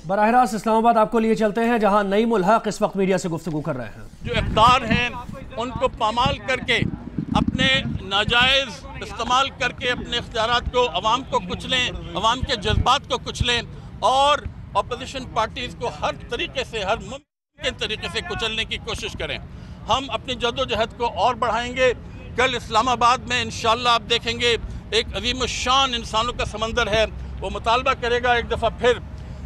बराह रास्त इस्लामाबाद आपको लिए चलते हैं, जहां नईम उल हक इस वक्त मीडिया से गुफ्तगू कर रहे हैं। जो इक़्तिदार हैं उनको पामाल करके, अपने नाजायज़ इस्तेमाल करके अपने इख्तियारात को अवाम को कुचलें, अवाम के जज्बात को कुचलें और अपोजिशन पार्टीज़ को हर तरीके से, हर मुमकिन तरीके से कुचलने की कोशिश करें। हम अपनी जद्दोजहद को और बढ़ाएंगे। कल इस्लामाबाद में इंशाअल्लाह आप देखेंगे एक अजीम शान इंसानों का समंदर है, वो मुतालबा करेगा एक दफ़ा फिर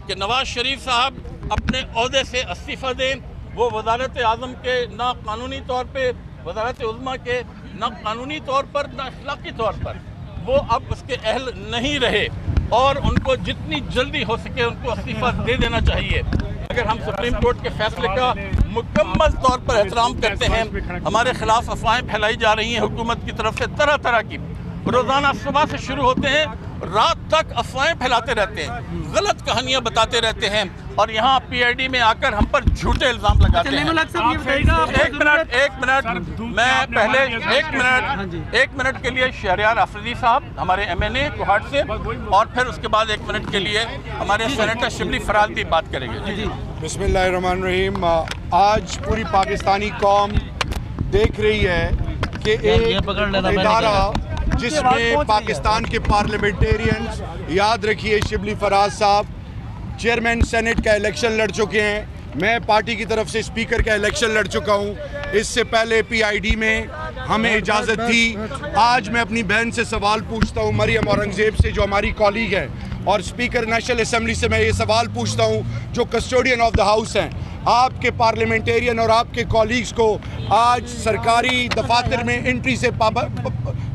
कि नवाज शरीफ साहब अपने ओहदे से इस्तीफ़ा दें। वो वज़ारत आज़म के ना कानूनी तौर पे, वज़ारत उज़्मा के ना कानूनी तौर पर, ना अखलाकी तौर पर वो अब उसके अहल नहीं रहे और उनको जितनी जल्दी हो सके उनको इस्तीफ़ा दे देना चाहिए। अगर हम सुप्रीम कोर्ट के फैसले का मुकम्मल तौर पर एहतराम करते हैं, हमारे खिलाफ अफवाहें फैलाई जा रही हैं हुकूमत की तरफ से, तरह तरह की, रोज़ाना सुबह से शुरू होते हैं, रात तक अफवाहें फैलाते रहते हैं, गलत कहानियां बताते रहते हैं और यहाँ PID में आकर हम पर झूठे इल्ज़ाम लगाते हैं। एक मिनट मैं पहले एक मिनट के लिए शहरयार आफरीदी साहब हमारे MNA कोहाट से, और फिर उसके बाद 1 मिनट के लिए हमारे सेनेटर शिबली फराज भी बात करेंगे। जी बिस्मिल्लाहिर्रहमानिर्रहीम। आज पूरी पाकिस्तानी कौम देख रही है कि एक इदारा जिसमें पाकिस्तान के पार्लियामेंटेरियंस, याद रखिए शिबली फराज साहब चेयरमैन सेनेट का इलेक्शन लड़ चुके हैं, मैं पार्टी की तरफ से स्पीकर का इलेक्शन लड़ चुका हूं। इससे पहले PID में हमें इजाज़त थी। आज मैं अपनी बहन से सवाल पूछता हूं, मरियम औरंगज़ेब से, जो हमारी कॉलीग है, और स्पीकर नेशनल असम्बली से मैं ये सवाल पूछता हूं, जो कस्टोडियन ऑफ द हाउस हैं, आपके पार्लियामेंटेरियन और आपके कॉलीग्स को आज सरकारी दफातर में एंट्री से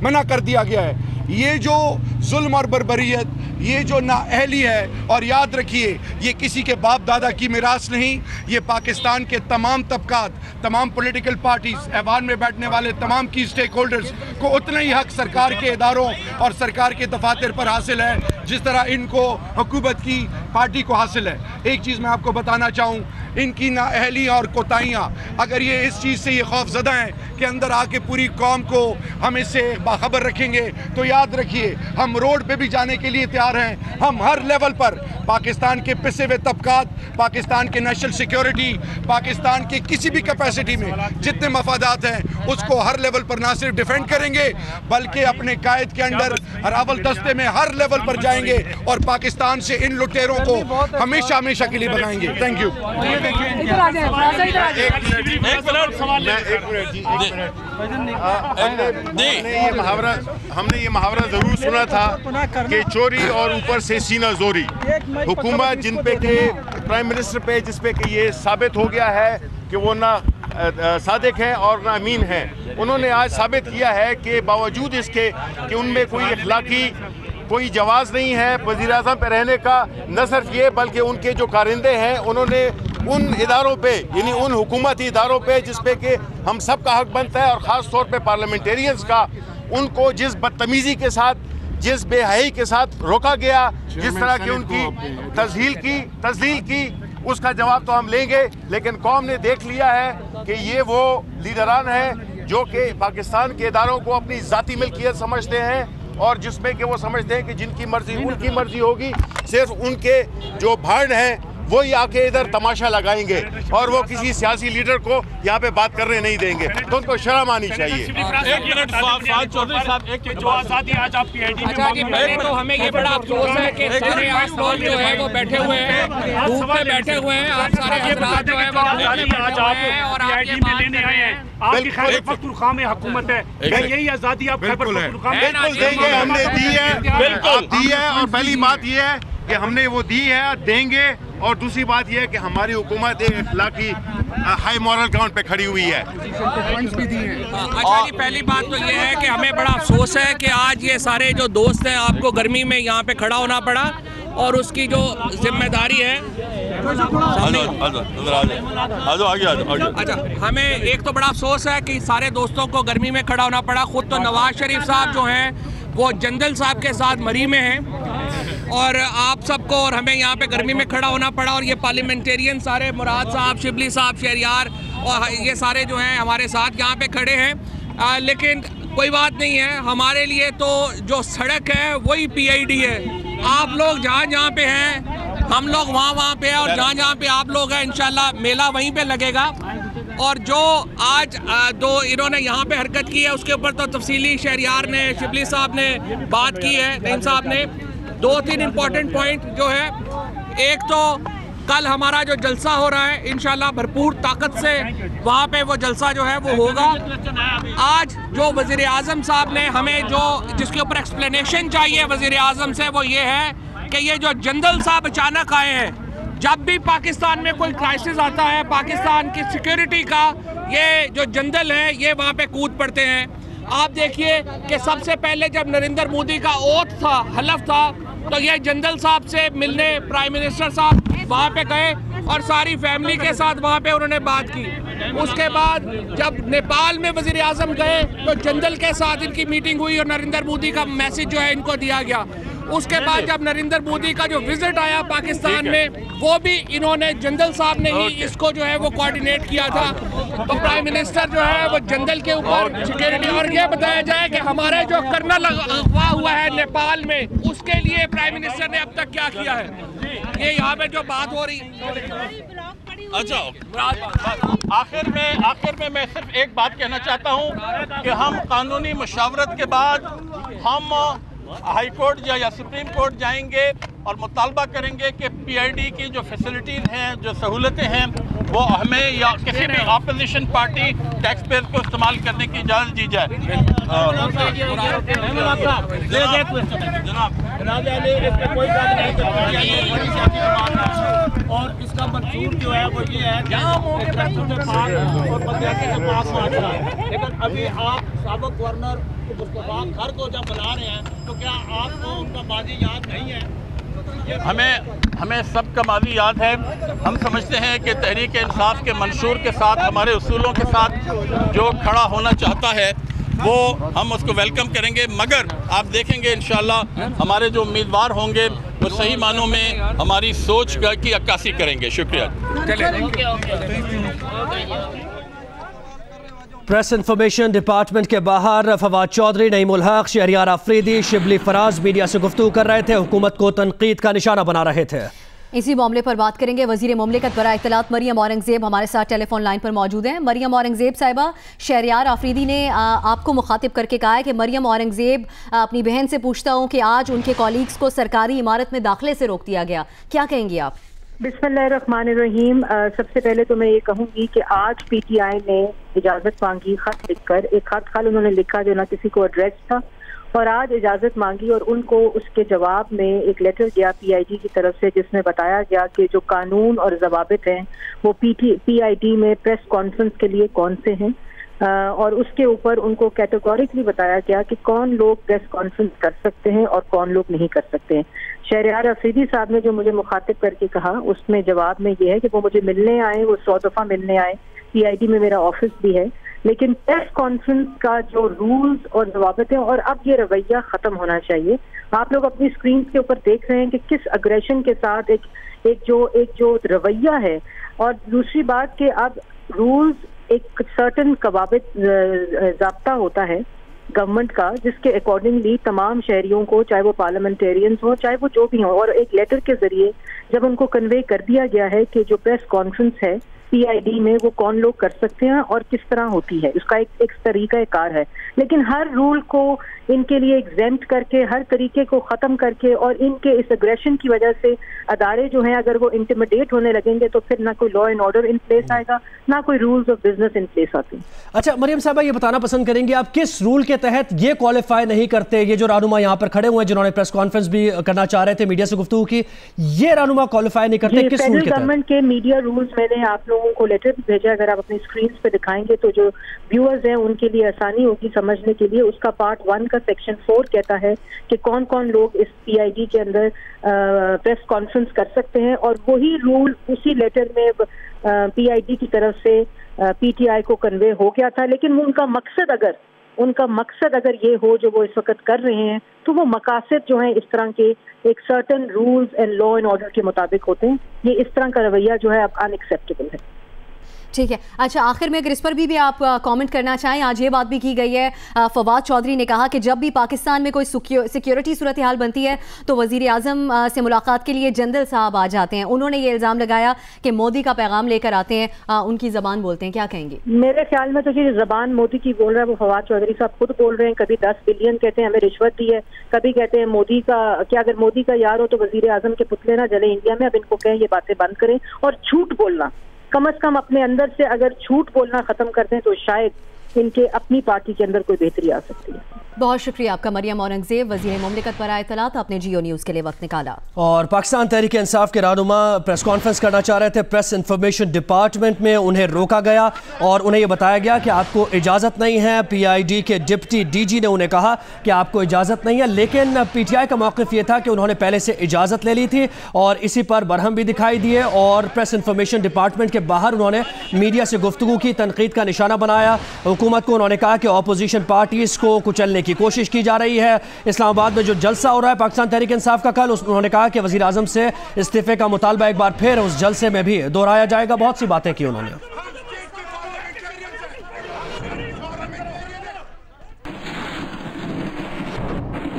मना कर दिया गया है। ये जो जुल्म और बर्बरियत, ये जो नाअहली है, और याद रखिए ये किसी के बाप दादा की मिरास नहीं, ये पाकिस्तान के तमाम तबकात, तमाम पॉलिटिकल पार्टीज, ऐवान में बैठने वाले तमाम की स्टेक होल्डर्स को उतना ही हक सरकार के इदारों और सरकार के दफातर पर हासिल है जिस तरह इनको हुकूमत की पार्टी को हासिल है। एक चीज़ मैं आपको बताना चाहूँ, इनकी नाअहली और कोताहियाँ, अगर ये इस चीज़ से ये खौफजदा हैं कि अंदर आके पूरी कौम को हम इससे बाखबर रखेंगे, तो याद रखिए हम रोड पे भी जाने के लिए तैयार हैं। हम हर लेवल पर पाकिस्तान के पिसे हुए तबकात, पाकिस्तान के नेशनल सिक्योरिटी, पाकिस्तान के किसी भी कैपेसिटी में जितने मफादात हैं उसको हर लेवल पर ना सिर्फ डिफेंड करेंगे बल्कि अपने कायद के अंडर अरावल दस्ते में हर लेवल पर जाएंगे और पाकिस्तान से इन लुटेरों को हमेशा हमेशा के लिए बनाएंगे। Thank you. हमने ये मुहावरा जरूर सुना था कि चोरी और ऊपर से सीना जोरी। हुकूमत जिन पे के प्राइम मिनिस्टर पे, जिस पे कि ये साबित हो गया है कि वो ना सादिक है और ना अमीन है, उन्होंने आज साबित किया है कि बावजूद इसके कि उनमें कोई इखलाकी कोई जवाज़ नहीं है वज़ीर आज़म पे रहने का, न सिर्फ ये बल्कि उनके जो कारिंदे हैं उन्होंने उन इदारों पे, यानी उन हुकूमती इदारों पे जिस पे कि हम सब का हक बनता है और ख़ास तौर पे पार्लियामेंटेरियंस का, उनको जिस बदतमीज़ी के साथ, जिस बेहयाई के साथ रोका गया, जिस तरह की उनकी तज़लील की, उसका जवाब तो हम लेंगे। लेकिन कौम ने देख लिया है कि ये वो लीडरान हैं जो कि पाकिस्तान के इदारों को अपनी ज़ाती मिल्कियत समझते हैं और जिसमें कि वो समझते हैं कि जिनकी मर्जी उनकी मर्जी होगी, सिर्फ उनके जो भाड़ हैं वो ही आके इधर तमाशा लगाएंगे और वो किसी सियासी लीडर को यहाँ पे बात करने नहीं देंगे। तो उनको शर्म आनी चाहिए। एक मिनट फवाद चौधरी साहब, एक जो आज़ादी आज आप PID में, तो हमें ये बड़ा अफसोस है कि सारे आप लोग जो है वो बैठे हुए हैं, धूप में बैठे हुए हैं, आप सारे हज़रात जो है वो आज आप PID में लेने आए हैं। आपकी खैबर पख्तूनख्वा में हुकूमत है, यही आज़ादी आप खैबर पख्तूनख्वा में बिल्कुल देंगे, हमने दी है, बिल्कुल दी है। और पहली बात ये है कि हमने वो दी है, देंगे। और दूसरी बात यह है कि हमारी हुकूमत एक इखलाकी हाई मॉरल ग्राउंड पे खड़ी हुई है। अच्छा जी, पहली बात तो ये है कि हमें बड़ा अफसोस है कि आज ये सारे जो दोस्त हैं आपको गर्मी में यहाँ पे खड़ा होना पड़ा और उसकी जो जिम्मेदारी है, अच्छा हमें एक तो बड़ा अफसोस है कि सारे दोस्तों को गर्मी में खड़ा होना पड़ा। खुद तो नवाज शरीफ साहब जो हैं वो जनरल साहब के साथ मरी में हैं और आप सबको और हमें यहाँ पे गर्मी में खड़ा होना पड़ा। और ये पार्लियामेंटेरियन सारे, मुराद साहब, शिबली साहब, शहरयार और ये सारे जो हैं हमारे साथ यहाँ पे खड़े हैं। लेकिन कोई बात नहीं है, हमारे लिए तो जो सड़क है वही PID है। आप लोग जहाँ जहाँ पे हैं हम लोग वहाँ पे हैं और जहाँ पे आप लोग हैं इंशाल्लाह मेला वहीं पे लगेगा। और जो आज दो इन्होंने यहाँ पे हरकत की है उसके ऊपर तो तफसीली शहरियार ने, शिबली साहब ने बात की है, नईम साहब ने। 2-3 इम्पोर्टेंट पॉइंट जो है, एक तो कल हमारा जो जलसा हो रहा है इंशाल्लाह भरपूर ताकत से वहाँ पे वो जलसा जो है वो होगा। आज जो वज़ीर आज़म साहब ने हमें जो जिसके ऊपर एक्सप्लेनेशन चाहिए वज़ीर आज़म से, वो ये है कि ये जो जनरल साहब अचानक आए हैं, जब भी पाकिस्तान में कोई क्राइसिस आता है पाकिस्तान की सिक्योरिटी का, ये जो जनरल हैं ये वहाँ पे कूद पड़ते हैं। आप देखिए कि सबसे पहले जब नरेंद्र मोदी का ओथ था, हलफ था, तो ये जनरल साहब से मिलने प्राइम मिनिस्टर साहब वहाँ पे गए और सारी फैमिली के साथ वहाँ पे उन्होंने बात की। उसके बाद जब नेपाल में वज़ीर आज़म गए तो जनरल के साथ इनकी मीटिंग हुई और नरेंद्र मोदी का मैसेज जो है इनको दिया गया। उसके बाद जब नरेंद्र मोदी का जो विजिट आया पाकिस्तान में, वो भी इन्होंने जनरल साहब ने ही इसको जो है वो कोऑर्डिनेट किया था। तो प्राइम मिनिस्टर जो है वो जनरल के ऊपर सिक्योरिटी, और ये बताया जाए कि हमारे जो कर्नल अगवा हुआ है नेपाल में, उसके लिए प्राइम मिनिस्टर ने अब तक क्या किया है, ये यहाँ पे जो बात हो रही। अच्छा, आखिर में मैं सिर्फ एक बात कहना चाहता हूँ कि हम कानूनी मशावरत के बाद हम हाई कोर्ट या सुप्रीम कोर्ट जाएंगे और मुतालबा करेंगे कि पीआईडी की जो फैसिलिटीज़ हैं, जो सहूलतें हैं, वो हमें या किसी भी अपोजिशन पार्टी टैक्स पेयर को इस्तेमाल करने की इजाज़त दी जाए। और इसका मंशूर जो है वो ये है लेकिन अभी आप साबिक गवर्नर मुस्तफा खर को जब बुला रहे हैं तो क्या आपको उनका माजी याद नहीं है? हमें सबका माजी याद है। हम समझते हैं कि तहरीक इंसाफ के मंशूर के साथ, हमारे उसूलों के साथ जो खड़ा होना चाहता है वो हम उसको वेलकम करेंगे, मगर आप देखेंगे इंशाल्लाह हमारे जो उम्मीदवार होंगे वो सही मानों में हमारी सोच की अक्कासी करेंगे। शुक्रिया। प्रेस इंफॉर्मेशन डिपार्टमेंट के बाहर फवाद चौधरी, नईम उल हक, शहरियार आफरीदी, शिबली फराज मीडिया से गुफ्तगू कर रहे थे, हुकूमत को तनकीद का निशाना बना रहे थे। इसी मामले पर बात करेंगे। वजीर मुमलिकत बराए इत्तलात मरियम औरंगजेब हमारे साथ टेलीफोन लाइन पर मौजूद हैं। मरियम औरंगजेब साहिबा, शहरियार आफरीदी ने आपको मुखातिब करके कहा है कि मरियम औरंगजेब अपनी बहन से पूछता हूँ कि आज उनके कॉलीग्स को सरकारी इमारत में दाखिले से रोक दिया गया, क्या कहेंगी आप? बिस्मिल्लाहिर्रहमानिर्रहीम। सबसे पहले तो मैं ये कहूँगी कि आज पीटीआई ने इजाज़त मांगी, खत लिखकर, एक खत कल उन्होंने लिखा जो ना किसी को एड्रेस था, और आज इजाज़त मांगी और उनको उसके जवाब में एक लेटर गया पीआईडी की तरफ से जिसमें बताया गया कि जो कानून और ज़वाबित हैं वो पीआईडी में प्रेस कॉन्फ्रेंस के लिए कौन से हैं, और उसके ऊपर उनको कैटेगोरिकली बताया गया कि कौन लोग प्रेस कॉन्फ्रेंस कर सकते हैं और कौन लोग नहीं कर सकते हैं। शहरियार अफरीदी साहब ने जो मुझे मुखातिब करके कहा उसमें जवाब में ये है कि वो मुझे मिलने आए, वो 100 दफ़ा मिलने आए, पीआईडी में मेरा ऑफिस भी है, लेकिन प्रेस कॉन्फ्रेंस का जो रूल्स और ज़वाबित हैं, और अब ये रवैया ख़त्म होना चाहिए। आप लोग अपनी स्क्रीन के ऊपर देख रहे हैं कि किस अग्रेशन के साथ एक जो रवैया है, और दूसरी बात कि अब रूल्स एक सर्टन कवाबित ज़ाब्ता होता है गवर्नमेंट का, जिसके अकॉर्डिंगली तमाम शहरियों को, चाहे वो पार्लियामेंटेरियंस हो चाहे वो जो भी हो, और एक लेटर के जरिए जब उनको कन्वे कर दिया गया है कि जो प्रेस कॉन्फ्रेंस है पीआईडी में वो कौन लोग कर सकते हैं और किस तरह होती है, उसका एक तरीका कार है। लेकिन हर रूल को इनके लिए एग्जेम्प्ट करके, हर तरीके को ख़त्म करके, और इनके इस अग्रेशन की वजह से अदारे जो हैं अगर वो इंटिमिडेट होने लगेंगे तो फिर ना कोई law and order in place आएगा, ना कोई rules of business in place आते हैं। अच्छा मरियम साहबा, ये बताना पसंद करेंगे आप किस रूल के तहत ये क्वालिफाई नहीं करते? ये जो रहनुमा यहाँ पर खड़े हुए हैं जिन्होंने प्रेस कॉन्फ्रेंस भी करना चाह रहे थे, मीडिया से गुफ्तगू की, ये रहनुमा क्वालिफाई नहीं करते किस रूल के तहत? गवर्नमेंट के मीडिया रूल्स मैंने आप लोगों को लेटर भी भेजा, अगर आप अपनी स्क्रीन पे दिखाएंगे तो जो व्यूअर्स हैं उनके लिए आसानी होगी समझने के लिए। उसका पार्ट 1 का सेक्शन 4 कहता है कि कौन कौन लोग इस पीआईडी के अंदर प्रेस कॉन्फ्रेंस कर सकते हैं, और वही रूल उसी लेटर में पीआईडी की तरफ से पीटीआई को कन्वे हो गया था। लेकिन उनका मकसद अगर ये हो जो वो इस वक्त कर रहे हैं, तो वो मकासद जो हैं इस तरह के एक certain rules and law and order के मुताबिक होते हैं। ये इस तरह का रवैया जो है अब अनएक्सेप्टेबल है। ठीक है। अच्छा, आखिर में अगर इस पर भी आप कमेंट करना चाहें, आज ये बात भी की गई है, फवाद चौधरी ने कहा कि जब भी पाकिस्तान में कोई सिक्योरिटी सूरत हाल बनती है तो वज़ीर आज़म से मुलाकात के लिए जंदल साहब आ जाते हैं। उन्होंने ये इल्ज़ाम लगाया कि मोदी का पैगाम लेकर आते हैं, उनकी ज़बान बोलते हैं। क्या कहेंगे? मेरे ख्याल में तो ये ज़बान मोदी की बोल रहा है वो फवाद चौधरी साहब खुद बोल रहे हैं। कभी 10 बिलियन कहते हैं हमें रिश्वत दी है, कभी कहते हैं मोदी का क्या, अगर मोदी का यार हो तो वज़ीर आज़म के पुतले ना जले इंडिया में। अब इनको कहें ये बातें बंद करें और झूठ बोलना, कम से कम अपने अंदर से अगर झूठ बोलना खत्म कर दें तो शायद इनके अपनी पार्टी के अंदर कोई बेहतरी आ सकती है। बहुत शुक्रिया आपका मरियम औरंगजेब, वज़ीर मुमलिकत पर इत्तलात, आपने जियो न्यूज़ के लिए वक्त निकाला। और पाकिस्तान तहरीक इंसाफ के रहनुमा प्रेस कॉन्फ्रेंस करना चाह रहे थे, प्रेस इंफॉर्मेशन डिपार्टमेंट में उन्हें रोका गया और उन्हें यह बताया गया कि आपको इजाज़त नहीं है। PID के डिप्टी DG ने उन्हें कहा कि आपको इजाज़त नहीं है, लेकिन PTI का मौक़िफ़ ये था कि उन्होंने पहले से इजाज़त ले ली थी और इसी पर बरहम भी दिखाई दिए और प्रेस इंफॉर्मेशन डिपार्टमेंट के बाहर उन्होंने मीडिया से गुफ्तगू की, तनकीद का निशाना बनाया। हुकूमत को उन्होंने कहा कि अपोजिशन पार्टीज़ को कुचलने की कोशिश की जा रही है। इस्लामाबाद में जो जलसा हो रहा है पाकिस्तान तहरीक इंसाफ का कल, उन्होंने कहा कि वज़ीर आज़म से इस्तीफे का मुतालबा एक बार फिर उस जलसे में भी दोहराया जाएगा। बहुत सी बातें की उन्होंने।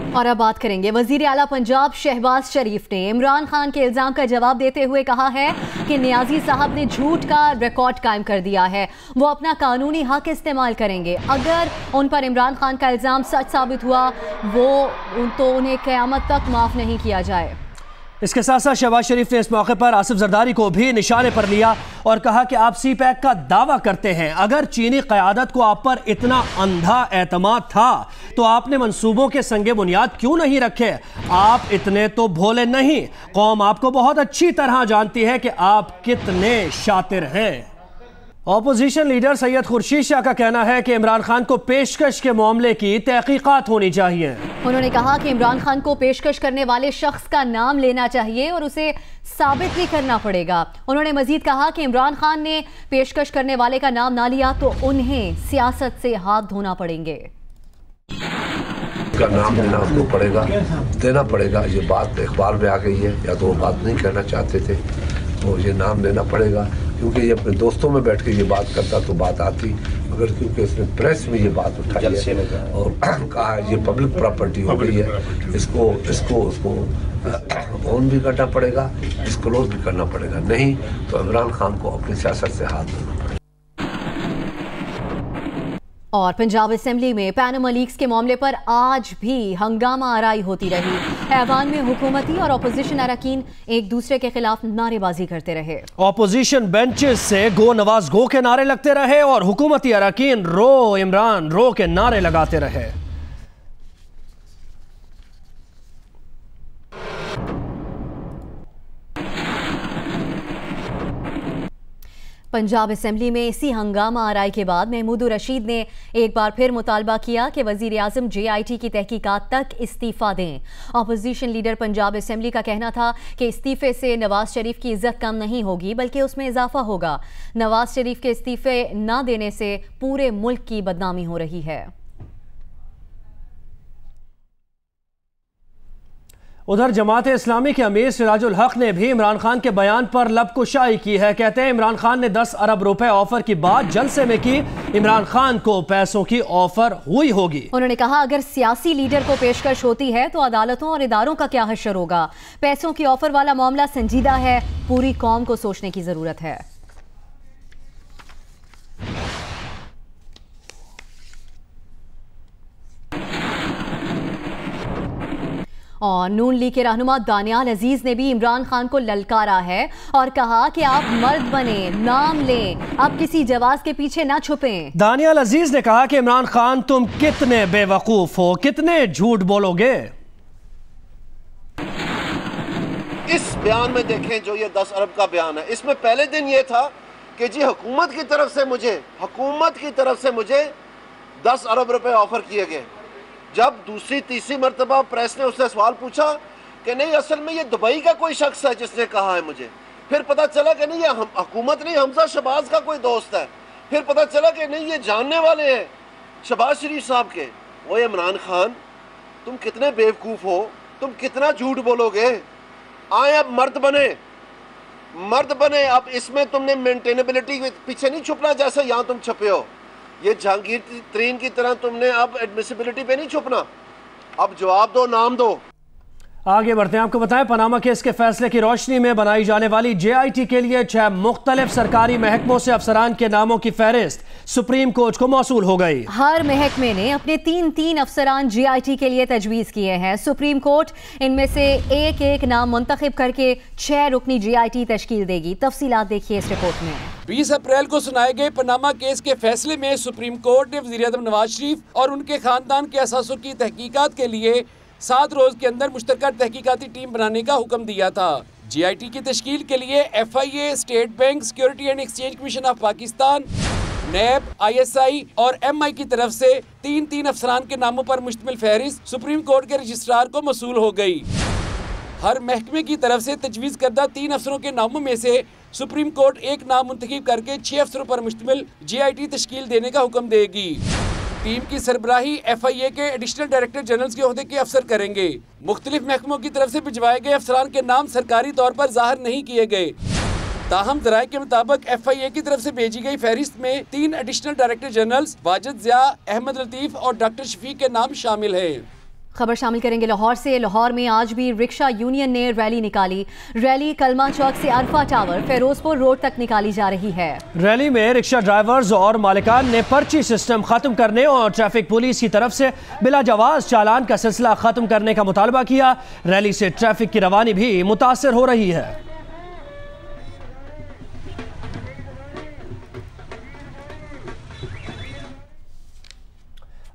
और अब बात करेंगे, वज़ीर आला पंजाब शहबाज शरीफ ने इमरान खान के इल्ज़ाम का जवाब देते हुए कहा है कि नियाज़ी साहब ने झूठ का रिकॉर्ड कायम कर दिया है, वो अपना कानूनी हक इस्तेमाल करेंगे। अगर उन पर इमरान खान का इल्ज़ाम सच साबित हुआ तो उन्हें क़यामत तक माफ़ नहीं किया जाए। इसके साथ साथ शहबाज शरीफ ने इस मौके पर आसिफ जरदारी को भी निशाने पर लिया और कहा कि आप CPAC का दावा करते हैं, अगर चीनी क़यादत को आप पर इतना अंधा एतमाद था तो आपने मंसूबों के संगे बुनियाद क्यों नहीं रखे? आप इतने तो भोले नहीं, कौम आपको बहुत अच्छी तरह जानती है कि आप कितने शातिर हैं। ऑपोजिशन लीडर सैयद खुर्शीद शाह का कहना है कि इमरान खान को पेशकश के मामले की तहकीकात होनी चाहिए। उन्होंने कहा कि इमरान खान को पेशकश करने वाले शख्स का नाम लेना चाहिए और उसे साबित भी करना पड़ेगा। उन्होंने मजीद कहा कि इमरान खान ने पेशकश करने वाले का नाम ना लिया तो उन्हें सियासत से हाथ धोना पड़ेंगे। का नाम देना पड़ेगा। ये बात अखबार में आ गई है, या तो वो बात नहीं कहना चाहते थे तो ये नाम देना पड़ेगा, क्योंकि ये अपने दोस्तों में बैठ के ये बात करता तो बात आती, मगर क्योंकि इसने प्रेस में ये बात उठाई है और कहा ये पब्लिक प्रॉपर्टी हो गई है, इसको ऑन भी करना पड़ेगा, डिस्क्लोज भी करना पड़ेगा, नहीं तो इमरान खान को अपनी सियासत से हाथ धोना पड़ेगा। और पंजाब असेंबली में पैनामा लीक्स के मामले पर आज भी हंगामा आराई होती रही। ऐवान में हुकूमती और अपोजिशन अरकान एक दूसरे के खिलाफ नारेबाजी करते रहे। अपोजिशन बेंचेस से गो नवाज गो के नारे लगते रहे और हुकूमती अरकान रो इमरान रो के नारे लगाते रहे। पंजाब असेंबली में इसी हंगामा आराई के बाद महमूद रशीद ने एक बार फिर मुतालबा किया कि वज़ीर आज़म JIT की तहकीकात तक इस्तीफ़ा दें। अपोजिशन लीडर पंजाब असेंबली का कहना था कि इस्तीफ़े से नवाज शरीफ की इज्जत कम नहीं होगी बल्कि उसमें इजाफा होगा। नवाज शरीफ के इस्तीफ़े न देने से पूरे मुल्क की बदनामी हो रही है। उधर जमात इस्लामी के अमीर सिराजुल हक ने भी इमरान खान के बयान पर लबकुशाई की है। कहते हैं इमरान खान ने 10 अरब रुपए ऑफर की बात जलसे में की, इमरान खान को पैसों की ऑफर हुई होगी। उन्होंने कहा अगर सियासी लीडर को पेशकश होती है तो अदालतों और इदारों का क्या हश्र होगा। पैसों की ऑफर वाला मामला संजीदा है, पूरी कौम को सोचने की जरूरत है। और नून लीग के रहनुमा दानियाल अजीज ने भी इमरान खान को ललकारा है और कहा कि आप मर्द बने, नाम लें, आप किसी जवाब के पीछे ना छुपें। दानियाल अजीज ने कहा कि इमरान खान तुम कितने बेवकूफ हो, कितने झूठ बोलोगे। इस बयान में देखें जो ये 10 अरब का बयान है, इसमें पहले दिन ये था कि जी हुकूमत की तरफ से मुझे 10 अरब रुपए ऑफर किए गए। जब दूसरी तीसरी मरतबा प्रेस ने उससे सवाल पूछा कि नहीं असल में ये दुबई का कोई शख्स है जिसने कहा है मुझे, फिर पता चला कि नहीं ये हुकूमत नहीं हमजा शहबाज का कोई दोस्त है, फिर पता चला कि नहीं ये जानने वाले हैं शहबाज शरीफ साहब के। वो इमरान खान तुम कितने बेवकूफ़ हो, तुम कितना झूठ बोलोगे। आए अब मर्द बने, मर्द बने। अब इसमें तुमने मेंटेनेबिलिटी के पीछे नहीं छुपना जैसे यहाँ तुम छुपे हो। ये जहांगीर तरीन की तरह तुमने अब एडमिसिबिलिटी पे नहीं छुपना। अब जवाब दो, नाम दो। आगे बढ़ते हैं। आपको बताएं, पनामा केस के फैसले की रोशनी में बनाई जाने वाली JIT के लिए 6 मुख्तलिफ सरकारी महकमों से अफसरान के नामों की फहरिस्त सुप्रीम कोर्ट को मौसूल हो गई। हर महकमे ने अपने 3 अफसरान JIT के लिए तजवीज़ किए हैं। सुप्रीम कोर्ट इनमें से एक नाम मुंतखब करके 6 रुकनी JIT तश्कील देगी। तफसीलात देखिए इस रिपोर्ट में। 20 अप्रैल को सुनाए गए पनामा केस के फैसले में सुप्रीम कोर्ट ने वज़ीर-ए-आज़म नवाज शरीफ और उनके खानदान के असासों की तहकीकात के लिए 7 रोज के अंदर मुश्तरका तहकीकाती टीम बनाने का हुक्म दिया था। JIT की तश्कील के लिए FIA, state bank, security and exchange commission of Pakistan, NAB, ISI और MI की तरफ से 3 अफसरान के नामों पर मुश्तमिल फहरिस्त सुप्रीम कोर्ट के रजिस्ट्रार को मौसूल हो गई। हर महकमे की तरफ से तजवीज़ करदा 3 अफसरों के नामों में से सुप्रीम कोर्ट एक नाम मुंतखब करके 6 अफसरों पर मुश्तमिल JIT तश्कील देने का हुक्म देगी। टीम की सरबराही FIA के एडिशनल डायरेक्टर जनरल के ओहदे के अफसर करेंगे। मुख्तलिफ महकमों की तरफ से भिजवाए गए अफसरान के नाम सरकारी तौर पर जाहिर नहीं किए गए। ताहम ज़राए के मुताबिक FIA की तरफ से भेजी गई फहरिस्त में 3 additional director general Wajid Zia, Ahmad Latif और डॉक्टर शफीक के नाम शामिल हैं। खबर शामिल करेंगे लाहौर से। लाहौर में आज भी रिक्शा यूनियन ने रैली निकाली। रैली कलमा चौक से अरफा टावर फिरोजपुर रोड तक निकाली जा रही है। रैली में रिक्शा ड्राइवर्स और मालिकान ने पर्ची सिस्टम खत्म करने और ट्रैफिक पुलिस की तरफ से बिला जवाज चालान का सिलसिला खत्म करने का मुतालबा किया। रैली से ट्रैफिक की रवानी भी मुतासर हो रही है।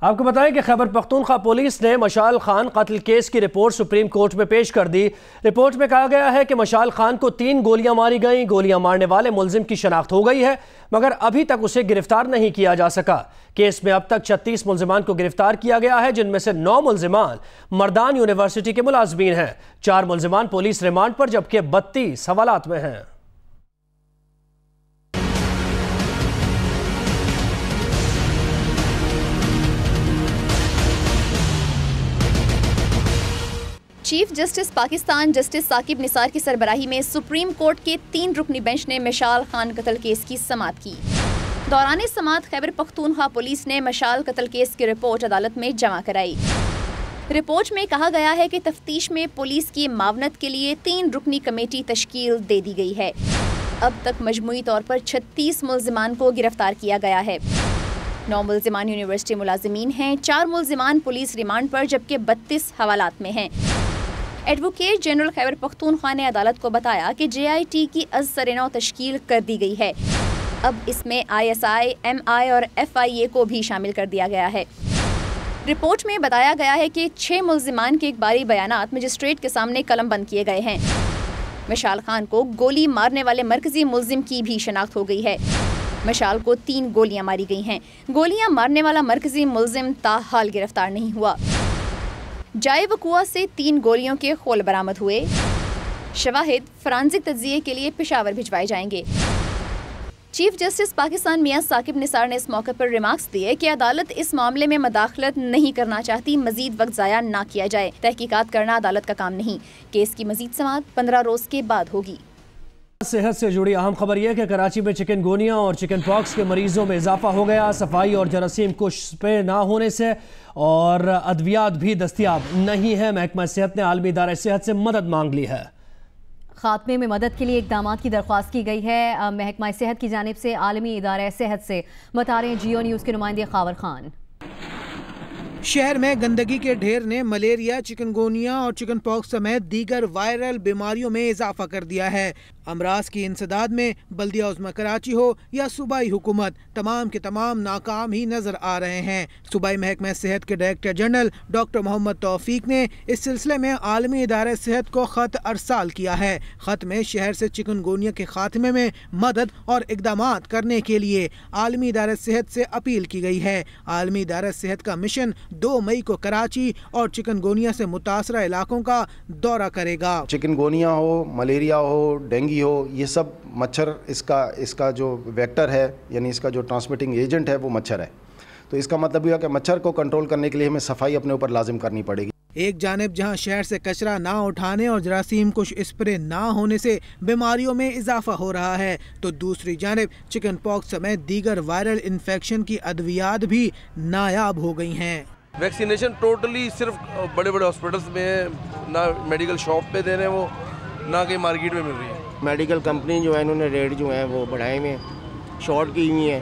आपको बताएं कि खैबर पख्तूनख्वा पुलिस ने मशाल खान कत्ल केस की रिपोर्ट सुप्रीम कोर्ट में पेश कर दी। रिपोर्ट में कहा गया है कि मशाल खान को 3 गोलियां मारी गईं। गोलियां मारने वाले मुलजिम की शनाख्त हो गई है, मगर अभी तक उसे गिरफ्तार नहीं किया जा सका। केस में अब तक 36 मुलजिमान को गिरफ्तार किया गया है, जिनमें से 9 मुलजिमान मर्दान यूनिवर्सिटी के मुलाजमीन हैं। 4 मुलजिमान पुलिस रिमांड पर, जबकि 32 हवालात में हैं। Chief justice Pakistan justice Saqib Nisar की सरबराही में सुप्रीम कोर्ट के 3 रुकनी बेंच ने मशाल खान कत्ल केस की समाअत की। दौरान समाअत खैबर पख्तूनख्वा पुलिस ने मशाल कत्ल केस की रिपोर्ट अदालत में जमा कराई। रिपोर्ट में कहा गया है कि तफ्तीश में पुलिस की मावनत के लिए 3 रुकनी कमेटी तश्कील दे दी गई है। अब तक मजमूई तौर पर 36 मुलजिमान को गिरफ्तार किया गया है। 9 मुलजिमान यूनिवर्सिटी मुलाजमीन हैं, 4 मुलजिमान पुलिस रिमांड पर, जबकि 32 हवालात में हैं। एडवोकेट जनरल खैबर पख्तूनख्वा ने अदालत को बताया कि JIT की अज़-सर-ए-नौ तश्कील कर दी गई है। अब इसमें ISI, MI और FIA को भी शामिल कर दिया गया है। रिपोर्ट में बताया गया है कि 6 मुलजिमान के इकबारी बयानात मजिस्ट्रेट के सामने कलमबंद किए गए हैं। मशाल खान को गोली मारने वाले मरकजी मुलजिम की भी शनाख्त हो गई है। मशाल को 3 गोलियां मारी गई हैं। गोलियां मारने वाला मरकजी मुलजिम ताहाल गिरफ्तार नहीं हुआ। जाए वकुआ से 3 गोलियों के खोल बरामद हुए। शवाहिद फॉरेंसिक तज्जिये के लिए पेशावर भिजवाए जाएंगे। चीफ जस्टिस पाकिस्तान मियां साकिब निसार ने इस मौके पर रिमार्क्स दिए कि अदालत इस मामले में मदाखलत नहीं करना चाहती, मजीद वक्त ज़ाया ना किया जाए। तहकीकात करना अदालत का काम नहीं। केस की मजीद समाअत 15 रोज के बाद होगी। सेहत से जुड़ी अहम खबर यह कि कराची में चिकनगुनिया और चिकन पॉक्स के मरीजों में इजाफा हो गया। सफाई और जरासीम कुश पे ना होने से और अद्वियात भी दस्तियाब नहीं है। महकमा सेहत ने आलमी इदारे सेहत से मदद मांग ली है। खात्मे में मदद के लिए इक़दामात की दरख्वास्त की गई है। महकमा सेहत की जानिब से आलमी इदारे सेहत से बता रहे हैं जियो न्यूज़ के नुमाइंदे खावर खान। शहर में गंदगी के ढेर ने मलेरिया, चिकनगुनिया और चिकन पॉक्स समेत दीगर वायरल बीमारियों में इजाफा कर दिया है। अमराज की इंसदाद में बल्दिया उज़्मा कराची हो या सूबाई हुकूमत, तमाम के तमाम नाकाम ही नजर आ रहे हैं। सूबाई महकमा सेहत के डायरेक्टर जनरल डॉक्टर मोहम्मद तौफीक ने इस सिलसिले में आलमी इदारे सेहत को खत अरसाल किया है। खत में शहर से चिकनगुनिया के खात्मे में मदद और इक़दामात करने के लिए आलमी इदारे सेहत से अपील की गई है। आलमी इदारे सेहत का मिशन 2 मई को कराची और चिकनगुनिया से मुतासरा इलाकों का दौरा करेगा। चिकनगुनिया हो, मलेरिया हो, डेंगू हो, ये सब मच्छर इसका जो वेक्टर है, यानी इसका जो ट्रांसमिटिंग एजेंट है वो मच्छर है। तो इसका मतलब यह है कि मच्छर को कंट्रोल करने के लिए हमें सफाई अपने ऊपर लाजिम करनी पड़ेगी। एक जानिब जहां शहर से कचरा ना उठाने और जरासीम कुश स्प्रे ना होने से बीमारियों में इजाफा हो रहा है, तो दूसरी जानिब चिकन पॉक्स समेत दीगर वायरल इन्फेक्शन की अद्वियात भी नायाब हो गई हैं। वैक्सीनेशन टोटली सिर्फ बड़े बड़े हॉस्पिटल्स में, ना मेडिकल शॉप पे दे रहे हैं वो, ना कहीं मार्केट में मिल रही है। मेडिकल कंपनी जो है इन्होंने रेट जो है वो बढ़ाए हुए, शॉर्ट की हुई है,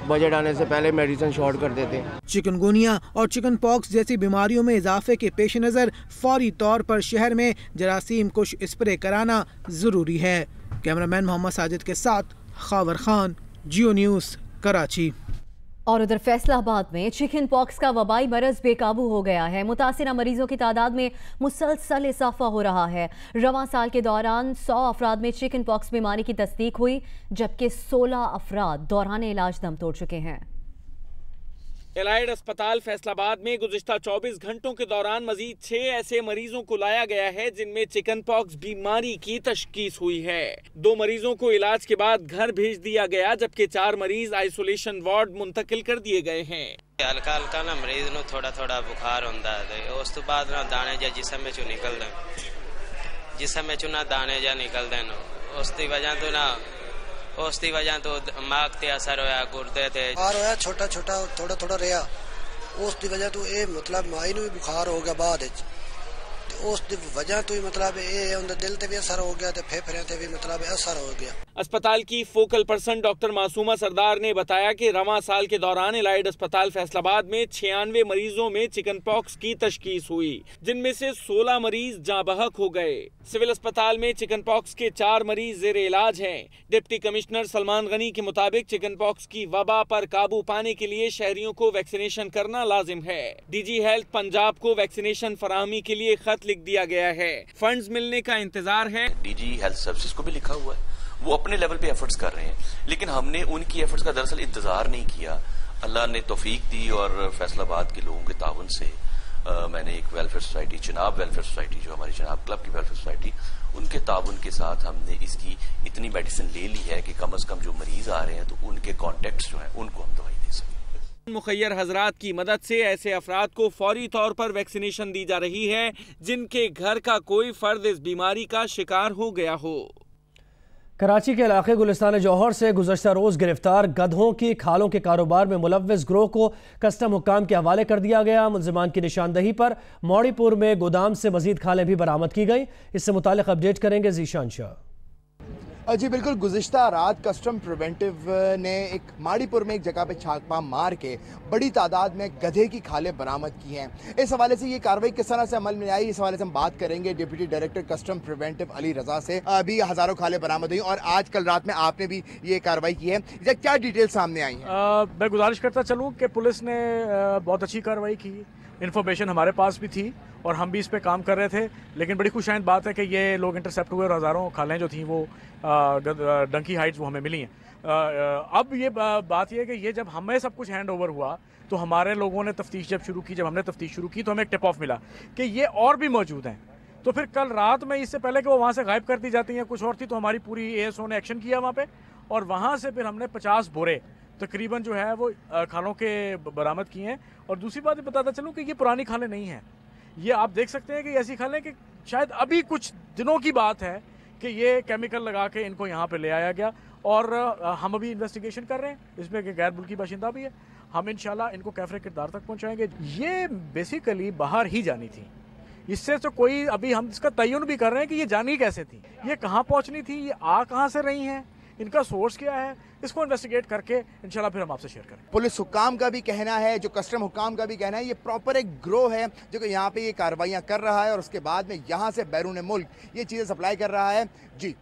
बजट आने से पहले मेडिसिन शॉर्ट कर देते हैं। चिकनगुनिया और चिकन पॉक्स जैसी बीमारियों में इजाफे के पेश नज़र फौरी तौर पर शहर में जरासीम कुश स्प्रे कराना जरूरी है। कैमरामैन मोहम्मद साजिद के साथ खावर खान, जियो न्यूज़, कराची। और उधर फैसलाबाद में चिकन पॉक्स का वबाई मरज बेकाबू हो गया है। मुतासिरा मरीजों की तादाद में मुसलसल इजाफा हो रहा है। रवां साल के दौरान 100 अफराद में चिकन पॉक्स बीमारी की तस्दीक हुई, जबकि 16 अफराद दौरान इलाज दम तोड़ चुके हैं। एलाइड अस्पताल फैसलाबाद में गुज़िश्ता 24 घंटों के दौरान मजीद 6 ऐसे मरीजों को लाया गया है जिनमें चिकन पॉक्स बीमारी की तशखीस हुई है। 2 मरीजों को इलाज के बाद घर भेज दिया गया, जबकि 4 मरीज आइसोलेशन वार्ड मुंतकिल कर दिए गए हैं। हल्का हल्का ना मरीज ਨੂੰ थोड़ा बुखार ਹੁੰਦਾ है, उस तो बाद ना दाने ਜਾਂ जिस्म में चो निकलदे, जिस्म में चो ना दाने ਜਾਂ निकलदे ने, उसकी वजह तो ना उसकी वजह तो दिमाग ते असर होया, गुर्दे ते बुखार होया, छोटा थोड़ा रहा, उसकी वजह तो ये मतलब माई नूं भी बुखार हो गया बाद उस वजह तो ही मतलब ये उनके दिल ते भी असर हो गया, ते फेफड़े ते भी मतलब असर हो गया। अस्पताल की फोकल पर्सन डॉक्टर मासूमा सरदार ने बताया कि रवां साल के दौरान एलाइड अस्पताल फैसलाबाद में 96 मरीजों में चिकन पॉक्स की तशखीस हुई, जिनमें से 16 मरीज जाँ बहक हो गए। सिविल अस्पताल में चिकन पॉक्स के 4 मरीज जेर इलाज हैं। डिप्टी कमिश्नर सलमान गनी के मुताबिक चिकन पॉक्स की वबा पर काबू पाने के लिए शहरियों को वैक्सीनेशन करना लाजिम है। डीजी हेल्थ पंजाब को वैक्सीनेशन फराहमी के लिए खत लिख दिया गया है। फंड्स मिलने का इंतजार है। डीजी हेल्थ सर्विसेज को भी लिखा हुआ है, वो अपने लेवल पे एफर्ट्स कर रहे हैं, लेकिन हमने उनकी एफर्ट्स का दरअसल इंतजार नहीं किया। अल्लाह ने तौफीक दी और फैसलाबाद के लोगों के ताउन से मैंने एक welfare society, Chenab welfare society, जो हमारी चिनाब क्लब की वेलफेयर सोसाइटी, उनके ताउन के साथ हमने इसकी इतनी मेडिसिन ले ली है कि कम से कम जो मरीज आ रहे हैं तो उनके कॉन्टेक्ट्स जो हैं उनको हम दवाई दे सकें। मुखैर हजरात की मदद से ऐसे अफराद को फौरी तौर पर वैक्सीनेशन दी जा रही है जिनके घर का कोई फर्द इस बीमारी का शिकार हो गया हो। कराची के इलाके गुलिस्तान जौहर से गुज़श्ता रोज़ गिरफ्तार गधों की खालों के कारोबार में मुलव्विस ग्रोह को कस्टम हुक्काम के हवाले कर दिया गया। मुल्ज़िमान की निशानदही पर मौड़ीपुर में गोदाम से मजीद खालें भी बरामद की गई। इससे मुताल्लिक अपडेट करेंगे जीशान शाह। जी बिल्कुल, गुज़िश्ता रात कस्टम प्रिवेंटिव ने एक माड़ीपुर में एक जगह पे छापा मार के बड़ी तादाद में गधे की खालें बरामद की हैं। इस हवाले से ये कार्रवाई किस तरह से अमल में आई, इस हवाले से हम बात करेंगे deputy director custom preventive Ali Raza से। अभी हज़ारों खालें बरामद हुई और आज कल रात में आपने भी ये कार्रवाई की है, क्या डिटेल सामने आई है? मैं गुजारिश करता चलूँ कि पुलिस ने बहुत अच्छी कार्रवाई की। इन्फॉर्मेशन हमारे पास भी थी और हम भी इस पे काम कर रहे थे, लेकिन बड़ी खुशाइंद बात है कि ये लोग इंटरसेप्ट हुए और हज़ारों खालें जो थी वो डंकी हाइट्स वो हमें मिली हैं। अब ये बात ये है कि ये जब हमें सब कुछ हैंड ओवर हुआ तो हमारे लोगों ने तफ्तीश जब शुरू की, जब हमने तफ्तीश शुरू की तो हमें एक टिप ऑफ मिला कि ये और भी मौजूद हैं। तो फिर कल रात में इससे पहले कि वो वहाँ से गायब कर दी जाती हैं कुछ और थी, तो हमारी पूरी ASO ने एक्शन किया वहाँ पर और वहाँ से फिर हमने 50 बोरे तकरीबन जो है वो खालों के बरामद किए हैं। और दूसरी बात ये बताता चलूँ कि ये पुरानी खालें नहीं हैं, ये आप देख सकते हैं कि ऐसी खालें कि शायद अभी कुछ दिनों की बात है कि ये केमिकल लगा के इनको यहाँ पे ले आया गया। और हम अभी इन्वेस्टिगेशन कर रहे हैं इसमें कि गैर मुल्की बाशिंदा भी है, हम इंशाल्लाह इनको कैफरे किरदार तक पहुँचाएंगे। ये बेसिकली बाहर ही जानी थी, इससे तो कोई अभी हम इसका तयन भी कर रहे हैं कि ये जानी कैसे थी, ये कहाँ पहुँचनी थी, ये आ कहाँ से रही हैं, इनका सोर्स क्या है, इसको इन्वेस्टिगेट करके इंशाल्लाह फिर हम आपसे शेयर करें। पुलिस हुक्काम का भी कहना है, जो कस्टम हुक्काम का भी कहना है, ये प्रॉपर एक ग्रोह है जो कि यहाँ पे ये कार्रवाइयाँ कर रहा है और उसके बाद में यहाँ से बैरून मुल्क ये चीज़ें सप्लाई कर रहा है। जी।